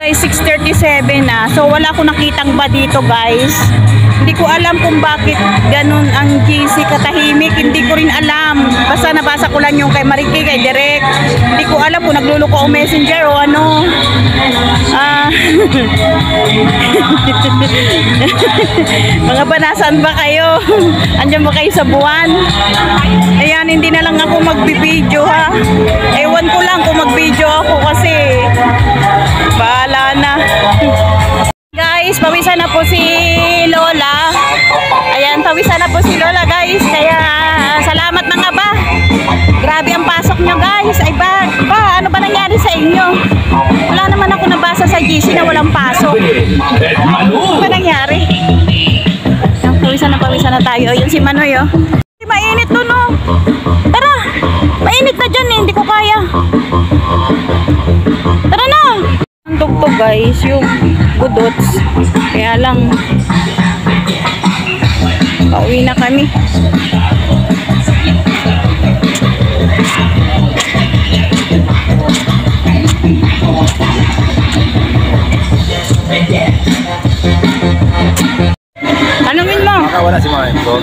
Guys, 6:37 na. So wala akong nakitang ba dito, guys. Hindi ko alam kung bakit ganun ang GC katahimik. Hindi ko rin alam. Basta nabasa ko lang yung kay Mariki, kay Derek. Hindi ko alam kung nagluluko o messenger o ano. Mga ba, nasaan ba kayo? Andiyan ba kayo sa buwan? Ayan, hindi na lang ako magbibideo, ha. Ewan ko lang kung magbideo ako kasi bahala na. Guys, pawisan na po si Lola. Ayan, pawisan na po si Lola, guys. Kaya salamat mga ba. Grabe ang pasok nyo, guys. Ay ba, ano ba nangyari sa inyo? Wala naman ako nabasa sa GC na walang pasok. Ano ba nangyari? Pawisan na tayo. Ayun si Manoy, oh. Mainit dun, oh. Tara, mainit na dyan, eh. Hindi ko kaya. Tara na. Ang tugtog, guys, yung budots. Kaya lang pauwi na kami. Tanungin mo. Wala si mga ito.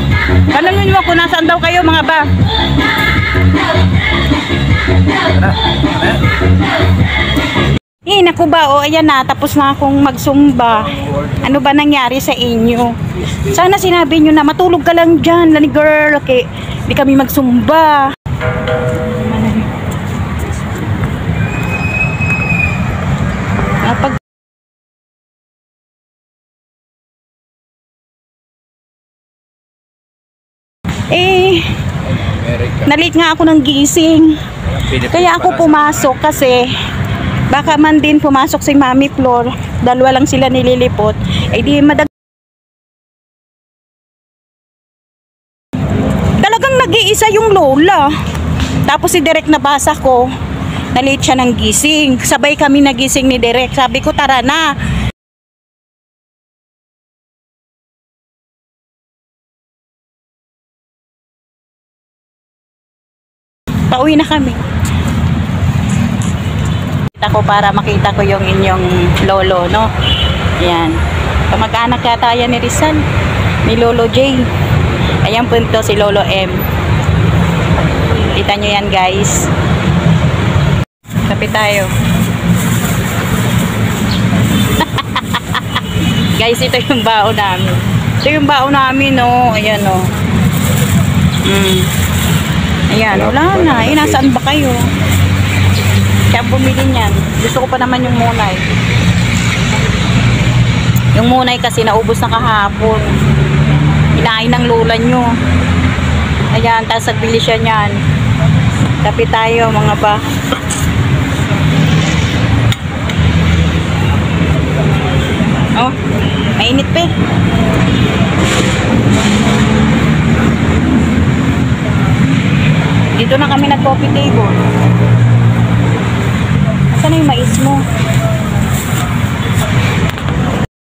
Tanungin mo kung nasaan daw kayo, mga ba. Naku ba, o ayan na, tapos na akong magsumba. Ano ba nangyari sa inyo? Sana sinabi nyo na matulog ka lang dyan, lani girl, okay? Hindi kami magsumba. Nalit nga ako ng gising. Kaya ako pumasok kasi baka man din pumasok si Mami Flor. Dalawa lang sila nililipot. Eh di talagang nag-iisa yung Lola. Tapos si Derek nabasa ko. Nalit siya ng gising. Sabay kami nagising ni Derek. Sabi ko tara na. Pauwi na kami. Ako para makita ko yung inyong lolo, no? Ayan. Kamag-anak yata yan ni Rizal, ni Lolo J. Ayan po ito si Lolo M. Kita nyo yan, guys. Kapit tayo. Guys, ito yung baon namin. Ito yung baon namin, no? Ayan, no? Ayan, wala na. Eh, nasaan ba kayo? Kaya bumili niyan. Gusto ko pa naman yung munay. Yung munay kasi naubos na kahapon. Inain ng lola nyo. Ayan, tapos nagbili siya niyan. Kapit tayo, mga ba. Oh, mainit pa eh. Dito na kami nag-coffee table. Saan yung mais mo?